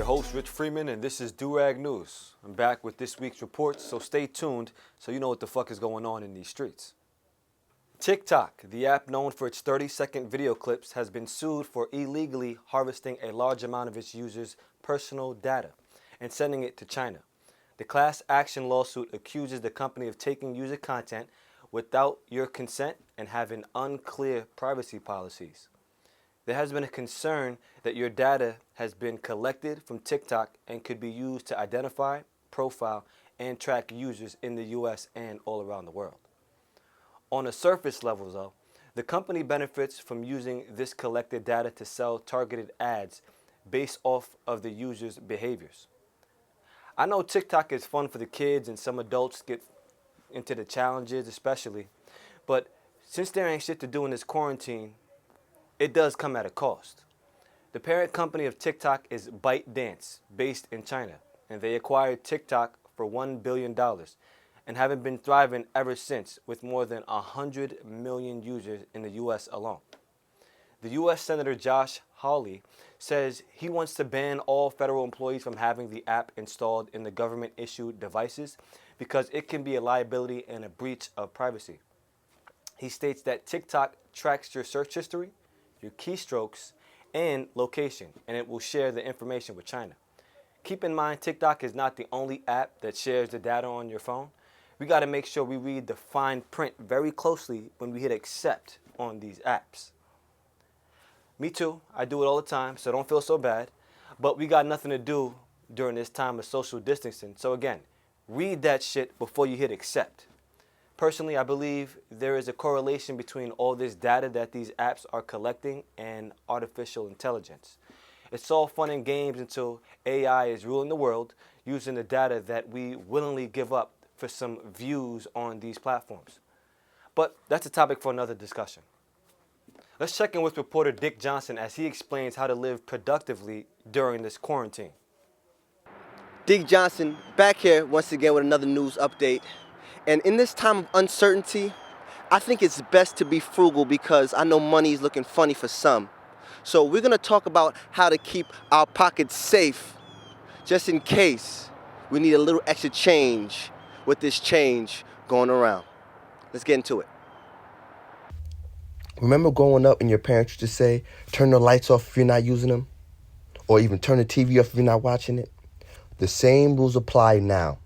host, Rich Freeman, and this is Durag News. I'm back with this week's reports, so stay tuned so you know what the fuck is going on in these streets. TikTok, the app known for its 30-second video clips, has been sued for illegally harvesting a large amount of its users' personal data and sending it to China. The class action lawsuit accuses the company of taking user content without your consent and having unclear privacy policies. There has been a concern that your data has been collected from TikTok and could be used to identify, profile, and track users in the US and all around the world. On a surface level, though, the company benefits from using this collected data to sell targeted ads based off of the user's behaviors. I know TikTok is fun for the kids and some adults get into the challenges especially, but since there ain't shit to do in this quarantine, it does come at a cost. The parent company of TikTok is ByteDance, based in China, and they acquired TikTok for $1 billion and haven't been thriving ever since, with more than 100 million users in the US alone. The US Senator Josh Hawley says he wants to ban all federal employees from having the app installed in the government-issued devices because it can be a liability and a breach of privacy. He states that TikTok tracks your search history, your keystrokes, and location, and it will share the information with China. Keep in mind, TikTok is not the only app that shares the data on your phone. We got to make sure we read the fine print very closely when we hit accept on these apps. Me too, I do it all the time, so don't feel so bad. But we got nothing to do during this time of social distancing. So again, read that shit before you hit accept. Personally, I believe there is a correlation between all this data that these apps are collecting and artificial intelligence. It's all fun and games until AI is ruling the world using the data that we willingly give up for some views on these platforms. But that's a topic for another discussion. Let's check in with reporter Dick Johnson as he explains how to live productively during this quarantine. Dick Johnson back here once again with another news update. And in this time of uncertainty, I think it's best to be frugal because I know money is looking funny for some. So we're going to talk about how to keep our pockets safe just in case we need a little extra change with this change going around. Let's get into it. Remember growing up and your parents used to say, turn the lights off if you're not using them? Or even turn the TV off if you're not watching it? The same rules apply now.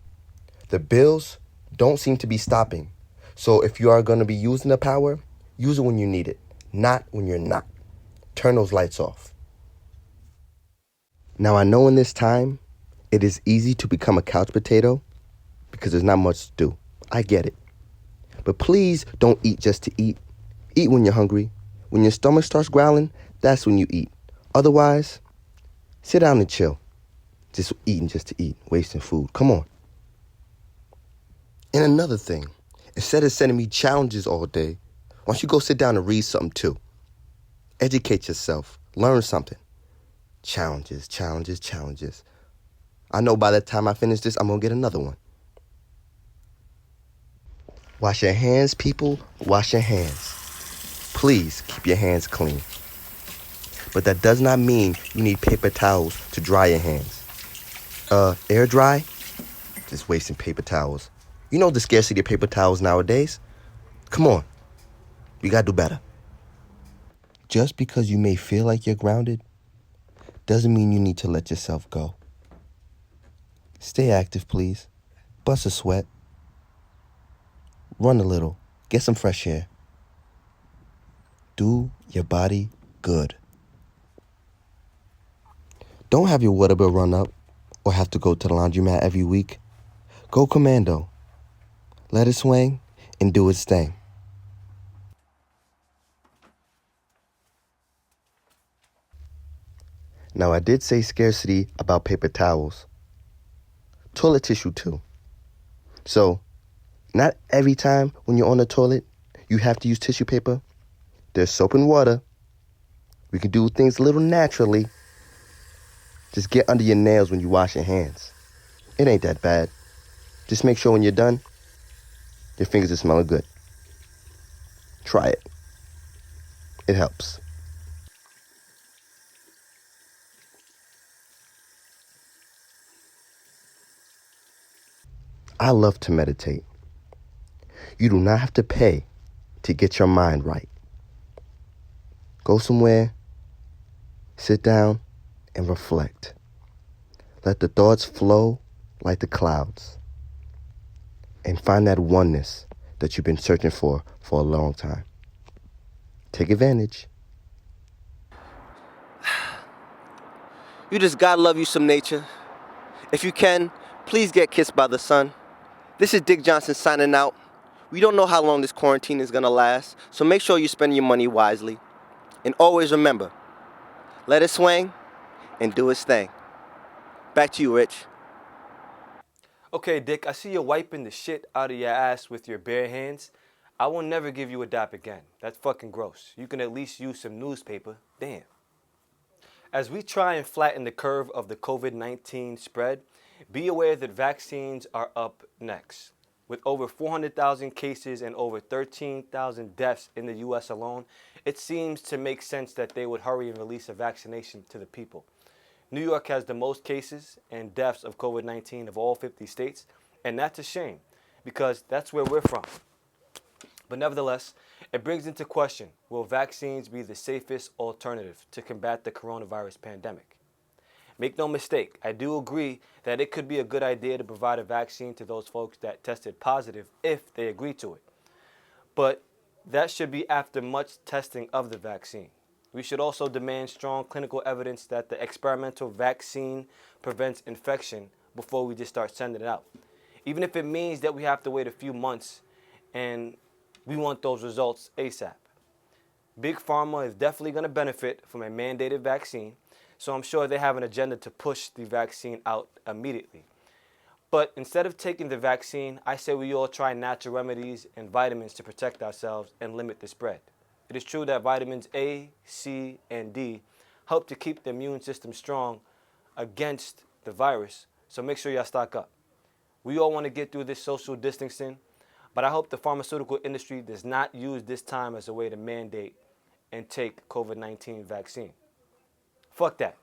The bills don't seem to be stopping. So if you are going to be using the power, use it when you need it, not when you're not. Turn those lights off. Now I know in this time, it is easy to become a couch potato because there's not much to do. I get it. But please don't eat just to eat. Eat when you're hungry. When your stomach starts growling, that's when you eat. Otherwise, sit down and chill. Just eating just to eat, wasting food. Come on. And another thing, instead of sending me challenges all day, why don't you go sit down and read something too? Educate yourself. Learn something. Challenges, challenges, challenges. I know by the time I finish this, I'm going to get another one. Wash your hands, people. Wash your hands. Please keep your hands clean. But that does not mean you need paper towels to dry your hands. Air dry? Just wasting paper towels. You know the scarcity of paper towels nowadays. Come on. We gotta do better. Just because you may feel like you're grounded doesn't mean you need to let yourself go. Stay active, please. Bust a sweat. Run a little. Get some fresh air. Do your body good. Don't have your water bill run up or have to go to the laundromat every week. Go commando. Let it swing and do its thing. Now, I did say scarcity about paper towels. Toilet tissue, too. So, not every time when you're on the toilet, you have to use tissue paper. There's soap and water. We can do things a little naturally. Just get under your nails when you wash your hands. It ain't that bad. Just make sure when you're done, your fingers are smelling good. Try it. It helps. I love to meditate. You do not have to pay to get your mind right. Go somewhere, sit down, and reflect. Let the thoughts flow like the clouds. And find that oneness that you've been searching for a long time. Take advantage. You just gotta love you some nature. If you can, please get kissed by the sun. This is Dick Johnson signing out. We don't know how long this quarantine is gonna last, so make sure you spend your money wisely. And always remember, let it swing and do its thing. Back to you, Rich. Okay, Dick, I see you're wiping the shit out of your ass with your bare hands. I will never give you a dap again. That's fucking gross. You can at least use some newspaper. Damn. As we try and flatten the curve of the COVID-19 spread, be aware that vaccines are up next. With over 400,000 cases and over 13,000 deaths in the U.S. alone, it seems to make sense that they would hurry and release a vaccination to the people. New York has the most cases and deaths of COVID-19 of all 50 states, and that's a shame because that's where we're from. But nevertheless, it brings into question, will vaccines be the safest alternative to combat the coronavirus pandemic? Make no mistake, I do agree that it could be a good idea to provide a vaccine to those folks that tested positive if they agree to it. But that should be after much testing of the vaccine. We should also demand strong clinical evidence that the experimental vaccine prevents infection before we just start sending it out. Even if it means that we have to wait a few months and we want those results ASAP. Big Pharma is definitely going to benefit from a mandated vaccine, so I'm sure they have an agenda to push the vaccine out immediately. But instead of taking the vaccine, I say we all try natural remedies and vitamins to protect ourselves and limit the spread. It is true that vitamins A, C, and D help to keep the immune system strong against the virus, so make sure y'all stock up. We all want to get through this social distancing, but I hope the pharmaceutical industry does not use this time as a way to mandate and take COVID-19 vaccine. Fuck that.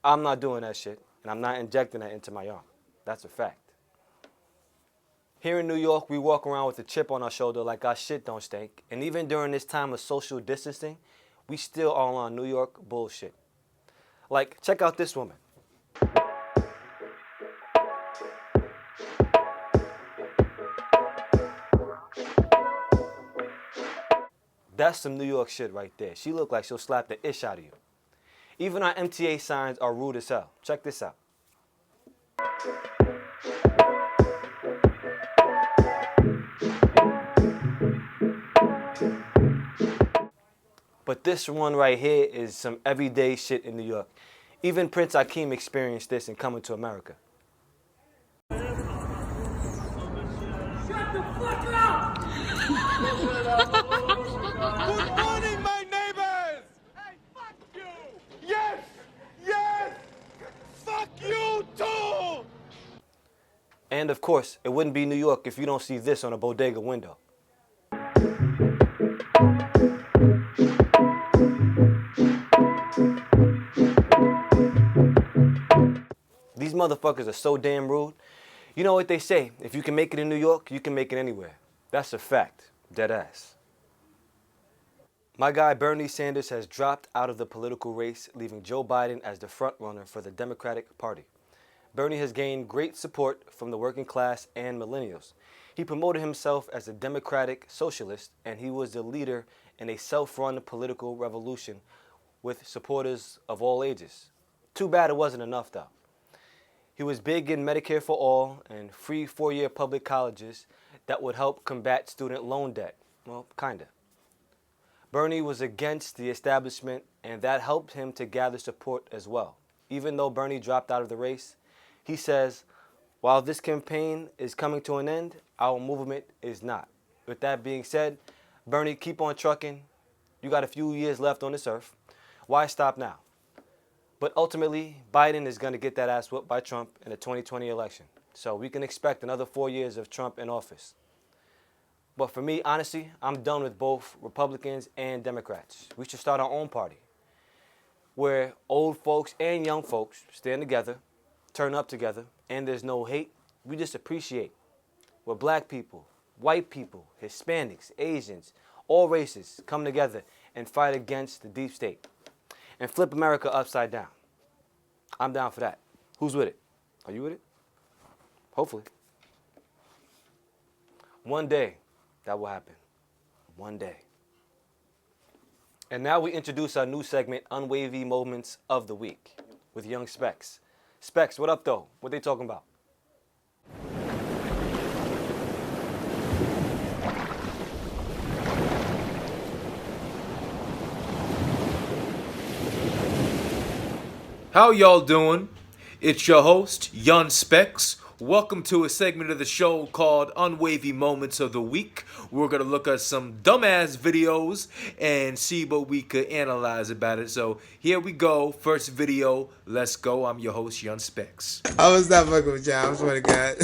I'm not doing that shit, and I'm not injecting that into my arm. That's a fact. Here in New York, we walk around with a chip on our shoulder like our shit don't stink. And even during this time of social distancing, we still are on New York bullshit. Like, check out this woman. That's some New York shit right there. She look like she'll slap the ish out of you. Even our MTA signs are rude as hell. Check this out. But this one right here is some everyday shit in New York. Even Prince Akeem experienced this in Coming to America. Shut the fuck up! Good morning, my neighbors! Hey, fuck you! Yes! Yes! Fuck you too! And of course, it wouldn't be New York if you don't see this on a bodega window. These motherfuckers are so damn rude. You know what they say, if you can make it in New York, you can make it anywhere. That's a fact, dead ass. My guy Bernie Sanders has dropped out of the political race, leaving Joe Biden as the front runner for the Democratic Party. Bernie has gained great support from the working class and millennials. He promoted himself as a democratic socialist, and he was the leader in a self-run political revolution with supporters of all ages. Too bad it wasn't enough, though. He was big in Medicare for all and free 4-year public colleges that would help combat student loan debt. Well, kinda. Bernie was against the establishment, and that helped him to gather support as well. Even though Bernie dropped out of the race, he says, while this campaign is coming to an end, our movement is not. With that being said, Bernie, keep on trucking. You got a few years left on this earth. Why stop now? But ultimately, Biden is going to get that ass whooped by Trump in the 2020 election. So we can expect another 4 years of Trump in office. But for me, honestly, I'm done with both Republicans and Democrats. We should start our own party where old folks and young folks stand together, turn up together, and there's no hate. We just appreciate where black people, white people, Hispanics, Asians, all races come together and fight against the deep state and flip America upside down. I'm down for that. Who's with it? Are you with it? Hopefully. One day, that will happen. One day. And now we introduce our new segment, Unwavering Moments of the Week, with Young Specs. Specs, what up, though? What they talking about? How y'all doing? It's your host, Young Specs. Welcome to a segment of the show called Unwavy Moments of the Week. We're going to look at some dumbass videos and see what we could analyze about it. So here we go. First video. Let's go. I'm your host, Young Specs. I was not fucking with y'all. I swear to God.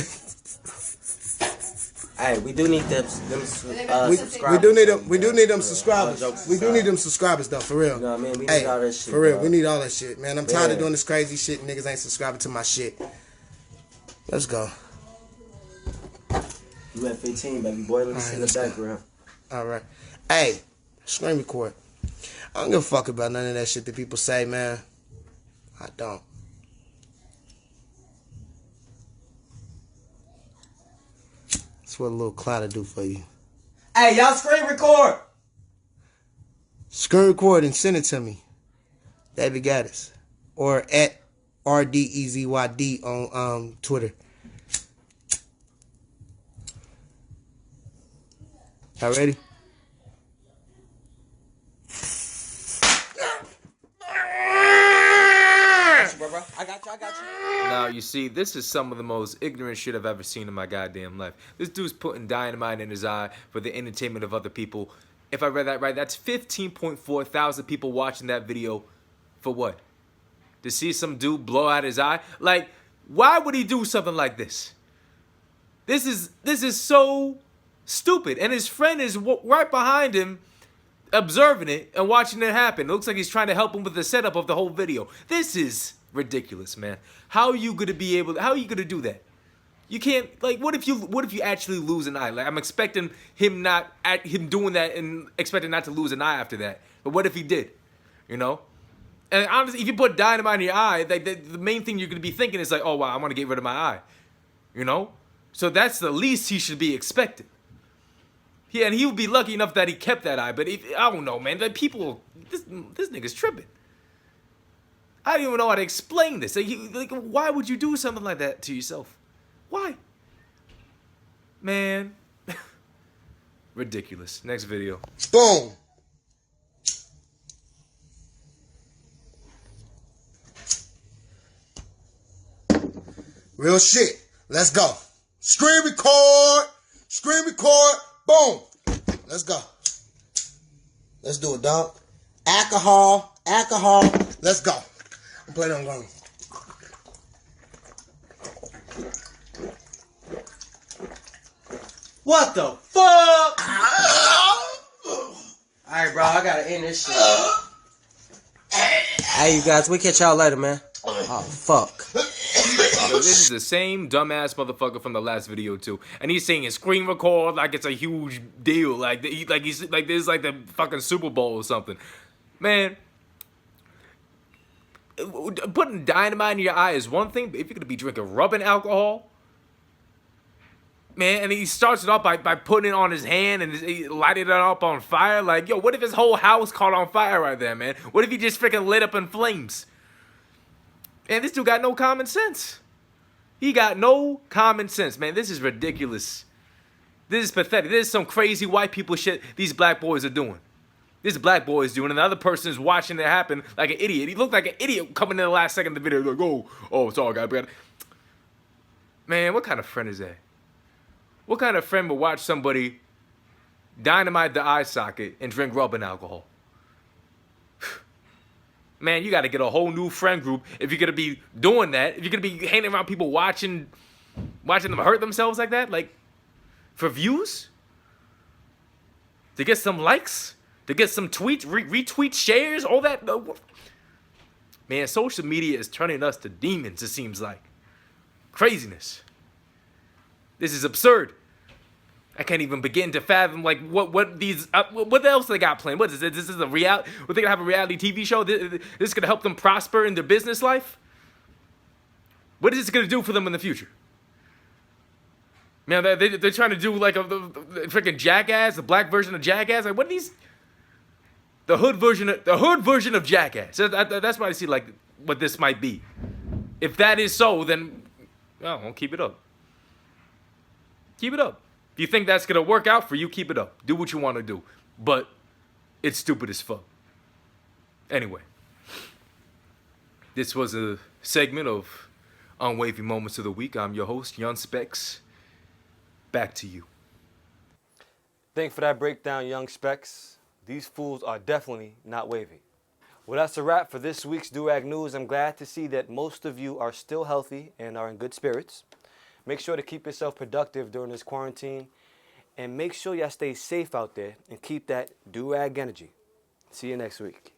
Hey, we do need them subscribers. We do need them subscribers. We do need them subscribers though, for real. You know what I mean? We Hey, need all that shit. for real, bro. we need all that shit, man. I'm tired of Yeah. doing this crazy shit. Niggas ain't subscribing to my shit. Let's go. You at 15, baby boy. Let me see in the let's go. background. All right. Hey, screen record. I don't give a fuck about none of that shit that people say, man. I don't. That's what a little cloud will do for you. Hey, y'all screen record. Screen record and send it to me. David Gaddis. Or at RDEZYD on Twitter. Y'all ready? I got you. Now, you see, this is some of the most ignorant shit I've ever seen in my goddamn life. This dude's putting dynamite in his eye for the entertainment of other people. If I read that right, that's 15.4 thousand people watching that video for what? To see some dude blow out his eye? Like, why would he do something like this? This is so stupid. And his friend is right behind him, observing it and watching it happen. It looks like he's trying to help him with the setup of the whole video. This is ridiculous, man. How are you gonna do that? You can't, like, what if you actually lose an eye? Like, I'm expecting him doing that and expecting not to lose an eye after that. But what if he did? You know? And honestly, if you put dynamite in your eye, like, the main thing you're gonna be thinking is like, oh wow, I want to get rid of my eye. You know? So that's the least he should be expecting. Yeah, and he would be lucky enough that he kept that eye. But I don't know, man. Like, people, this nigga's tripping. I don't even know how to explain this. Like, why would you do something like that to yourself? Why? Man. Ridiculous. Next video. Boom. Real shit. Let's go. Screen record. Screen record. Boom. Let's go. Let's do it, dog. Alcohol. Let's go. I'm playing on going. What the fuck? Alright, bro. I gotta end this shit. Hey, you guys. We catch y'all later, man. Oh, fuck. So this is the same dumbass motherfucker from the last video too, and he's saying screen record like it's a huge deal, like this is like the fucking Super Bowl or something. Man, putting dynamite in your eye is one thing, but if you're gonna be drinking rubbing alcohol, man, and he starts it off by putting it on his hand and he lighting it up on fire, like, yo, what if his whole house caught on fire right there, man? What if he just freaking lit up in flames? Man, this dude got no common sense. He got no common sense, man. This is ridiculous. This is pathetic. This is some crazy white people shit these black boys are doing. This black boy is doing, and the other person is watching it happen like an idiot. He looked like an idiot coming in the last second of the video, like, oh, it's all good. Man, what kind of friend is that? What kind of friend would watch somebody dynamite the eye socket and drink rubbing alcohol? Man, you got to get a whole new friend group if you're going to be doing that. If you're going to be hanging around people watching them hurt themselves like that. Like, for views? To get some likes? To get some tweets, retweets, shares, all that? Man, social media is turning us to demons, it seems like. Craziness. This is absurd. I can't even begin to fathom like what these what else they got planned. What is it? This is a reality. What, they gonna have a reality TV show? This is gonna help them prosper in their business life. What is this gonna do for them in the future? Man, they're trying to do like the freaking Jackass, the black version of Jackass. Like, what are these? The hood version of Jackass. That's why I see like what this might be. If that is so, then well, keep it up. Keep it up. If you think that's gonna work out for you, keep it up. Do what you want to do. But it's stupid as fuck. Anyway, this was a segment of Unwavering Moments of the Week. I'm your host, Young Specs. Back to you. Thanks for that breakdown, Young Specs. These fools are definitely not wavy. Well, that's a wrap for this week's Durag News. I'm glad to see that most of you are still healthy and are in good spirits. Make sure to keep yourself productive during this quarantine. And make sure y'all stay safe out there and keep that Durag energy. See you next week.